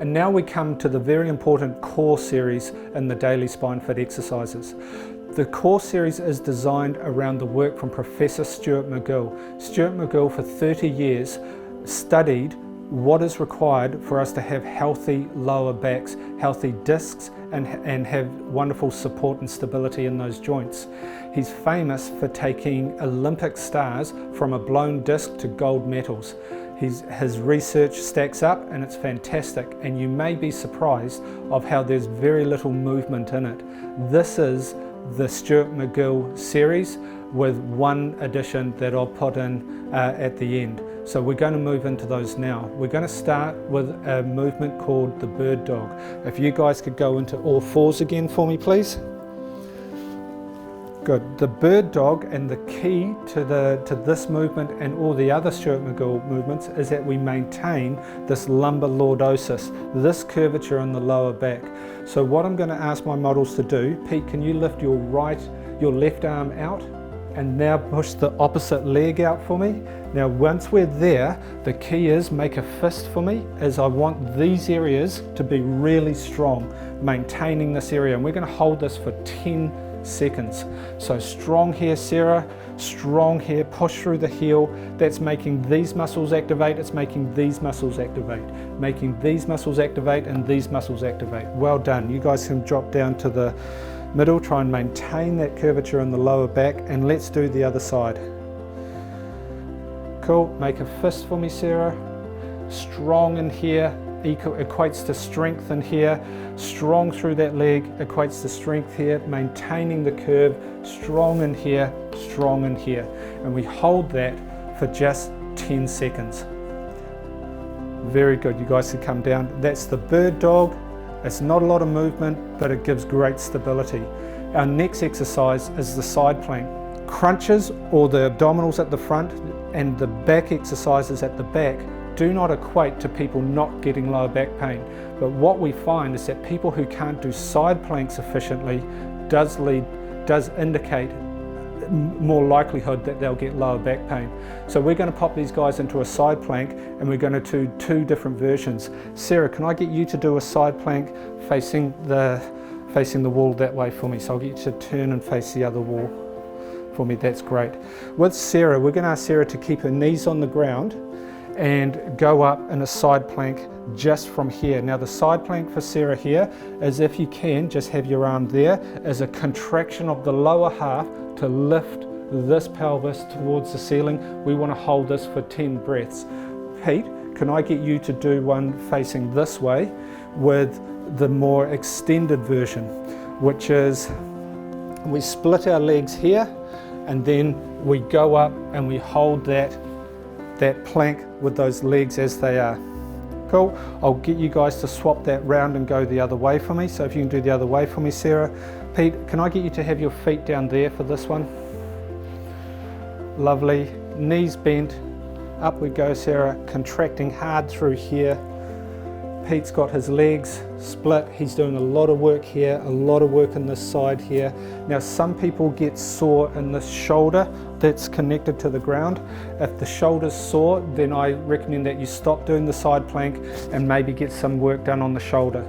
And now we come to the very important core series in the daily spine fit exercises. The core series is designed around the work from Professor Stuart McGill. Stuart McGill for 30 years studied what is required for us to have healthy lower backs, healthy discs, and have wonderful support and stability in those joints. He's famous for taking Olympic stars from a blown disc to gold medals. His research stacks up and it's fantastic, and you may be surprised of how there's very little movement in it. This is the Stuart McGill series with one addition that I'll put in at the end. So we're going to move into those now. We're going to start with a movement called the bird dog. If you guys could go into all fours again for me, please. Good. The bird dog, and the key to this movement and all the other Stuart McGill movements is that we maintain this lumbar lordosis, this curvature in the lower back. So what I'm going to ask my models to do, Pete, can you lift your left arm out and now push the opposite leg out for me? Now once we're there, the key is make a fist for me, as I want these areas to be really strong, maintaining this area, and we're going to hold this for 10 seconds. So strong here, Sarah, strong here, push through the heel. That's making these muscles activate, it's making these muscles activate, making these muscles activate and these muscles activate. Well done. You guys can drop down to the middle, try and maintain that curvature in the lower back, and let's do the other side. Cool. Make a fist for me, Sarah. Strong in here, equates to strength in here. Strong through that leg, equates to strength here, maintaining the curve. Strong in here, strong in here. And we hold that for just 10 seconds. Very good. You guys can come down. That's the bird dog. It's not a lot of movement, but it gives great stability. Our next exercise is the side plank. Crunches, or the abdominals at the front, and the back exercises at the back do not equate to people not getting lower back pain. But what we find is that people who can't do side planks efficiently does indicate more likelihood that they'll get lower back pain. So we're going to pop these guys into a side plank, and we're going to do two different versions. Sarah, can I get you to do a side plank facing the wall that way for me? So I'll get you to turn and face the other wall for me. That's great. With Sarah, we're going to ask Sarah to keep her knees on the ground and go up in a side plank just from here. Now the side plank for Sarah here is, if you can, just have your arm there as a contraction of the lower half to lift this pelvis towards the ceiling. We want to hold this for 10 breaths. Pete, can I get you to do one facing this way with the more extended version, which is we split our legs here and then we go up and we hold that plank with those legs as they are. Cool. I'll get you guys to swap that round and go the other way for me. So if you can do the other way for me, Sarah. Pete, can I get you to have your feet down there for this one? Lovely. Knees bent. Up we go, Sarah. Contracting hard through here. Pete's got his legs split. He's doing a lot of work here, a lot of work on this side here. Now some people get sore in the shoulder that's connected to the ground. If the shoulder's sore, then I recommend that you stop doing the side plank and maybe get some work done on the shoulder.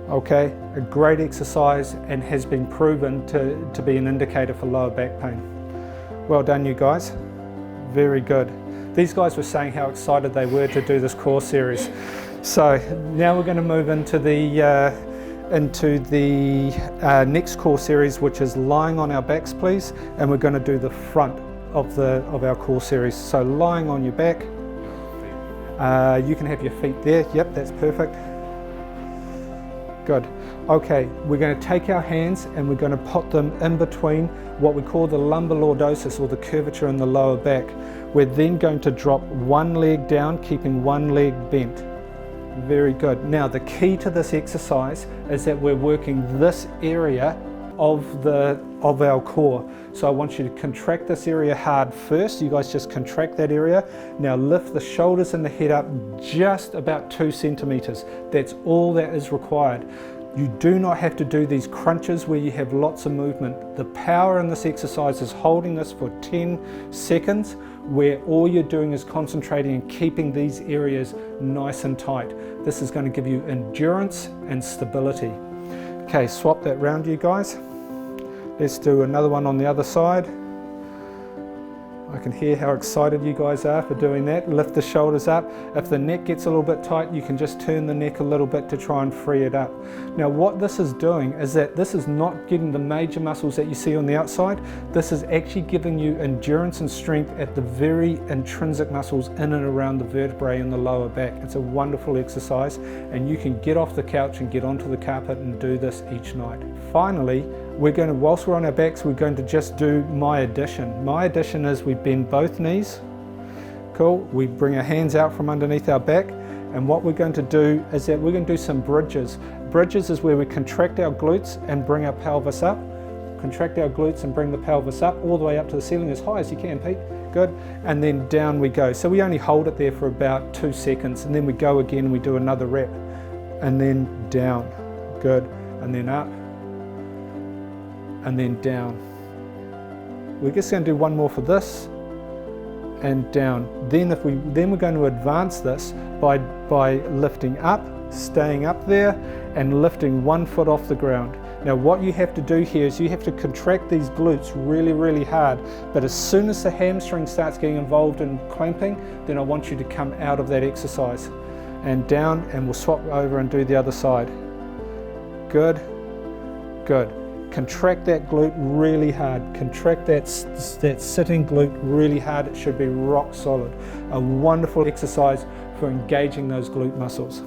Okay, a great exercise and has been proven to be an indicator for lower back pain. Well done, you guys. Very good. These guys were saying how excited they were to do this core series. So now we're going to move into the next core series, which is lying on our backs, please, and we're going to do the front of our core series. So lying on your back, you can have your feet there. Yep, that's perfect. Good. Okay, we're going to take our hands and we're going to put them in between what we call the lumbar lordosis, or the curvature in the lower back. We're then going to drop one leg down, keeping one leg bent. Very good. Now the key to this exercise is that we're working this area of our core. So I want you to contract this area hard first. You guys just contract that area. Now lift the shoulders and the head up just about 2 centimeters. That's all that is required. You do not have to do these crunches where you have lots of movement. The power in this exercise is holding this for 10 seconds, where all you're doing is concentrating and keeping these areas nice and tight. This is going to give you endurance and stability. Okay, swap that round, you guys. Let's do another one on the other side. I can hear how excited you guys are for doing that. Lift the shoulders up. If the neck gets a little bit tight, you can just turn the neck a little bit to try and free it up. Now what this is doing is that this is not getting the major muscles that you see on the outside. This is actually giving you endurance and strength at the very intrinsic muscles in and around the vertebrae in the lower back. It's a wonderful exercise, and you can get off the couch and get onto the carpet and do this each night. Finally, we're going to, whilst we're on our backs, we're going to just do my addition. My addition is we bend both knees. Cool. We bring our hands out from underneath our back, and what we're going to do is that we're going to do some bridges. Bridges is where we contract our glutes and bring our pelvis up. Contract our glutes and bring the pelvis up all the way up to the ceiling as high as you can, Pete. Good. And then down we go. So we only hold it there for about 2 seconds, and then we go again and we do another rep. And then down. Good. And then up. And then down. We're just going to do one more for this, and down. Then we're going to advance this by lifting up, staying up there, and lifting one foot off the ground. Now what you have to do here is you have to contract these glutes really, really hard, but as soon as the hamstring starts getting involved in clamping, then I want you to come out of that exercise. And down, and we'll swap over and do the other side. Good, good. Contract that glute really hard. Contract that sitting glute really hard. It should be rock solid. A wonderful exercise for engaging those glute muscles.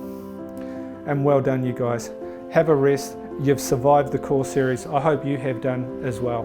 And well done, you guys. Have a rest. You've survived the core series. I hope you have done as well.